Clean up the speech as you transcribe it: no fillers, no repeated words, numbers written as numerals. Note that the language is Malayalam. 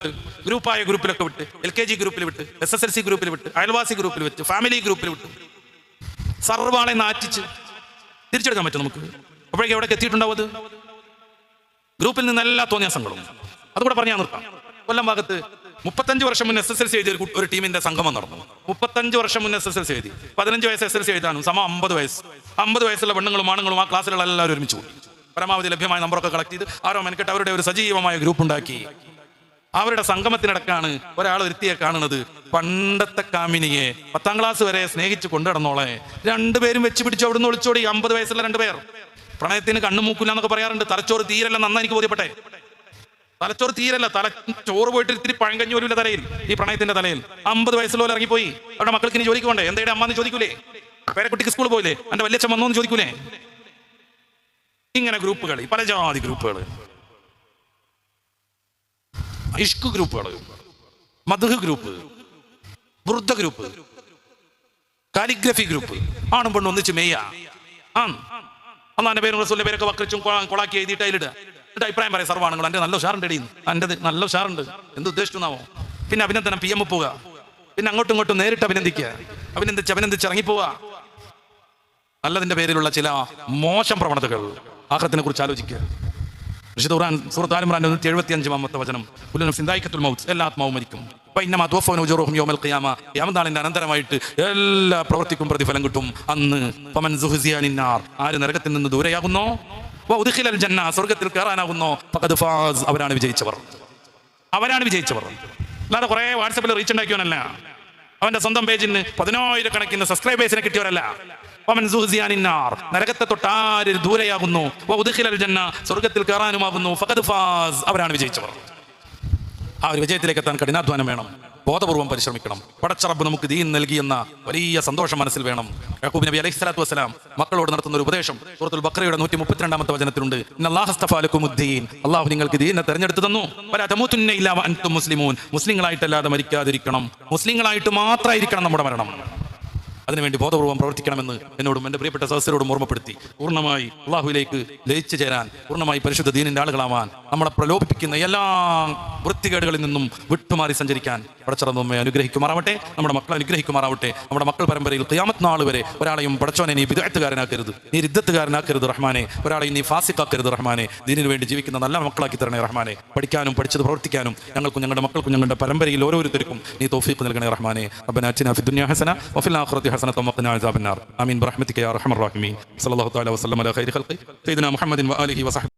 വിട്ട്, ഗ്രൂപ്പായ ഗ്രൂപ്പിലൊക്കെ വിട്ട്, LKG ഗ്രൂപ്പിൽ വിട്ട്, SSLC ഗ്രൂപ്പിൽ വിട്ട്, അയൽവാസി ഗ്രൂപ്പിൽ വിട്ട്, ഫാമിലി ഗ്രൂപ്പിൽ വിട്ട്, സർവ്വാളെ നാറ്റിച്ച് തിരിച്ചെടുക്കാൻ പറ്റും നമുക്ക്. അപ്പോഴേക്കും എവിടേക്ക് എത്തിയിട്ടുണ്ടാവും? അത് ഗ്രൂപ്പിൽ നിന്ന് എല്ലാ തോന്നിയാസങ്ങളും. അതുകൂടെ പറഞ്ഞാൽ നിർത്താം. കൊല്ലം ഭാഗത്ത് 35 വർഷം മുന്നേ SSLC എഴുതിയ ഒരു ടീമിന്റെ സംഗമം നടന്നു. 35 വർഷം മുന്നേ SSLC എഴുതി, 15 വയസ്സ് SSLC എഴുതാനും 50 വയസ്സ്. 50 വയസ്സുള്ള പെണ്ണുങ്ങളും ആണുങ്ങളും ആ ക്ലാസ്സിലുള്ള എല്ലാവരും ഒരുമിച്ച് കൂടി പരമാവധി ലഭ്യമായ നമ്പറൊക്കെ കളക്ട് ചെയ്ത് ആരോ മെനക്കെട്ട് അവരുടെ ഒരു സജീവമായ ഗ്രൂപ്പ് ഉണ്ടാക്കി. അവരുടെ സംഗമത്തിനിടക്കാണ് ഒരാൾ ഒരുത്തിയെ കാണുന്നത്. പണ്ടത്തെ കാമിനിയെ 10ാം ക്ലാസ് വരെ സ്നേഹിച്ച് കൊണ്ടുനടന്നോളെ രണ്ടുപേരും വെച്ച് പിടിച്ചു അവിടുന്ന് ഒളിച്ചോടി. 50 വയസ്സുള്ള 2 പേർ. പ്രണയത്തിന് കണ്ണുമൂക്കില്ല എന്നൊക്കെ പറയാറുണ്ട്. തലച്ചോറ് തീരല്ല, നന്നായി എനിക്ക് ബോധ്യപ്പെട്ടെ. തലച്ചോറ് തീരല്ല, ചോറ് പോയിട്ട് ഇത്തിരി പഴങ്കഞ്ഞി പോലും തലയിൽ, ഈ പ്രണയത്തിന്റെ തലയിൽ. 50 വയസ്സുള്ള ഇറങ്ങിപ്പോയി. അവരുടെ മക്കൾക്ക് ഇനി ജോലിക്ക് പോകണ്ടേ? എന്തായാലും അമ്മന്ന് ചോദിക്കൂലേ? പേരക്കുട്ടിക്ക് സ്കൂൾ പോയില്ലേ? എന്റെ വല്യച്ഛൻ വന്നോന്ന് ചോദിക്കൂലേ? ഇങ്ങനെ ഗ്രൂപ്പുകൾ, പല ജാതി ഗ്രൂപ്പുകൾ, ഇഷ്ക് ഗ്രൂപ്പുകൾ, മദ്ഹ് ഗ്രൂപ്പ്, ബുർദ ഗ്രൂപ്പ്, കാലിഗ്രഫി ഗ്രൂപ്പ്, ആണും പെണ്ണും ഒന്നിച്ച് മെയ്യ. അള്ളാന്റെ പേരും റസൂലിന്റെ പേരൊക്കെ വക്രിച്ചും കൊളാക്കി എഴുതിയിട്ട് അതിലിടുക. എന്നിട്ട് അഭിപ്രായം പറയാം, സർവ്വാണുങ്ങൾ എൻ്റെ നല്ല ഉഷാറുണ്ട്, എൻ്റെ നല്ല ഉഷാറുണ്ട്. എന്ത് ഉദ്ദേശിച്ചുന്നാവോ? പിന്നെ അഭിനന്ദനം PM പോവുക, പിന്നെ അങ്ങോട്ടും ഇങ്ങോട്ടും നേരിട്ട് അഭിനന്ദിക്കുക, അഭിനന്ദിച്ച് ഇറങ്ങിപ്പോവുക. നല്ലതിന്റെ പേരിലുള്ള ചില മോശം പ്രവണതകൾ. ആഖിറത്തിനെ കുറിച്ച് ആലോചിക്കുക. വിശുദ്ധ ഖുർആൻ സൂറത്ത് ആൽ ഇംറാൻ 175-ാമത്തെ വചനം, കുല്ലു നഫ്സിൻ ദായിഖത്തുൽ മൗത്ത്, എല്ലാ ആത്മാവും മരിക്കും. ഫഇന്നമാ തുവഫൗന ഉജൂറഹും യൗമൽ ഖിയാമ, ഖിയാമത്ത് നാളിന്റെ അനന്തരമായിട്ട് എല്ലാ പ്രവൃത്തിക്കും പ്രതിഫലം കിട്ടും അന്ന്. ഫമൻ സുഹ്സിയ അനിന്നാർ, ആര് നരകത്തിൽ നിന്ന് ദൂരെയാകുന്നോ, വഉദ്ഖിലൽ ജന്ന, സ്വർഗ്ഗത്തിൽ കയറാനാകുന്നോ, ഫഖദ് ഫാസ്, അവരാണ് വിജയിച്ചവർ. അല്ലാതെ കുറെ വാട്സാപ്പിൽ റീച്ച് ഉണ്ടാക്കിയവനല്ല. അവന്റെ സ്വന്തം പേജിന് 10,000 സബ്സ്ക്രൈബേഴ്സിനെ കിട്ടിയവരല്ല. നരകത്തെ തൊട്ടാര് ദൂരെയാകുന്നു, സ്വർഗത്തിൽ കയറാനുമാകുന്നു, ഫഖദ് ഫാസ്, അവരാണ് വിജയിച്ചവർ. ആ ഒരു വിജയത്തിലേക്ക് എത്താൻ കഠിനാധ്വാനം വേണം, ബോധപൂർവം പരിശ്രമിക്കണം. പടച്ച റബ്ബ് നമുക്ക് ദീൻ നൽകിയെന്ന വലിയ സന്തോഷം മനസ്സിൽ വേണം. യാക്കൂബ് നബി അലൈഹി സ്വലാത്തു വസ്സലാം മക്കളോട് നടത്തുന്ന ഒരു ഉപദേശം സൂറത്തുൽ ബഖറയുടെ 132-ാമത്തെ വചനത്തിലുണ്ട്. ഇന്നല്ലാഹ അസ്തഫാ ലക്കുമുദ്ദീൻ, അല്ലാഹു നിങ്ങൾക്ക് ദീനിനെ തെരഞ്ഞെടുത്തു തന്നു. വലാ തമൂതുന്ന ഇല്ലാ വഅൻതും മുസ്ലിമൂൻ, മുസ്ലിങ്ങളായിട്ടല്ലാതെ മരിക്കാതിരിക്കണം. മുസ്ലിങ്ങളായിട്ട് മാത്രമായിരിക്കണം നമ്മുടെ മരണം. അതിനുവേണ്ടി ബോധപൂർവം പ്രവർത്തിക്കണമെന്ന് എന്നോടും എൻ്റെ പ്രിയപ്പെട്ട സഹോദരരോടും ഓർമ്മപ്പെടുത്തി പൂർണ്ണമായി അള്ളാഹുവിലേക്ക് ലയിച്ചു ചേരാൻ, പൂർണ്ണമായി പരിശുദ്ധ ദീനിന്റെ ആളുകളാവാൻ, നമ്മളെ പ്രലോഭിപ്പിക്കുന്ന എല്ലാ വൃത്തികേടുകളിൽ നിന്നും വിട്ടുമാറി സഞ്ചരിക്കാൻ പടച്ചറബ് നമ്മെ അനുഗ്രഹിക്കുമാറാവട്ടെ, നമ്മുടെ മക്കളെ അനുഗ്രഹിക്കുമാറാവട്ടെ. നമ്മുടെ മക്കൾ പരമ്പരയിൽ ഖിയാമത്ത് നാൾ വരെ ഒരാളെയും പടച്ചോനെ നീ ബിദ്അത്തുകാരനാക്കരുത്, നീ റിദ്ദത്തുകാരനാക്കരുത് റഹ്മാനെ, ഒരാളെയും നീ ഫാസിഖാക്കരുത് റഹ്മാനെ. ദീനിന് വേണ്ടി ജീവിക്കുന്ന നല്ല മക്കളാക്കി തരണേ റഹ്മാനെ. പഠിക്കാനും പഠിച്ചത് പ്രവർത്തിക്കാനും ഞങ്ങൾക്കും ഞങ്ങളുടെ മക്കൾക്കും ഞങ്ങളുടെ പരമ്പരയിൽ ഓരോരുത്തർക്കും നീ തൗഫീഖ് നൽകണേ റഹ്മാനെ. റബ്ബനാ അതിനാ ഫിദ്ദുനിയാ ഹസന വഫിൽ ആഖിറതി ഹസനത വഖിനാ അസാബന്നാർ. ആമീൻ ബിറഹ്മതിക യാ അർഹമർ റഹീമീൻ. സല്ലല്ലാഹു തആല വസല്ലമ അലാ ഖൈരി ഖൽഖി സയ്യിദിനാ മുഹമ്മദിൻ വആലിഹി വസഹ്ബിഹി.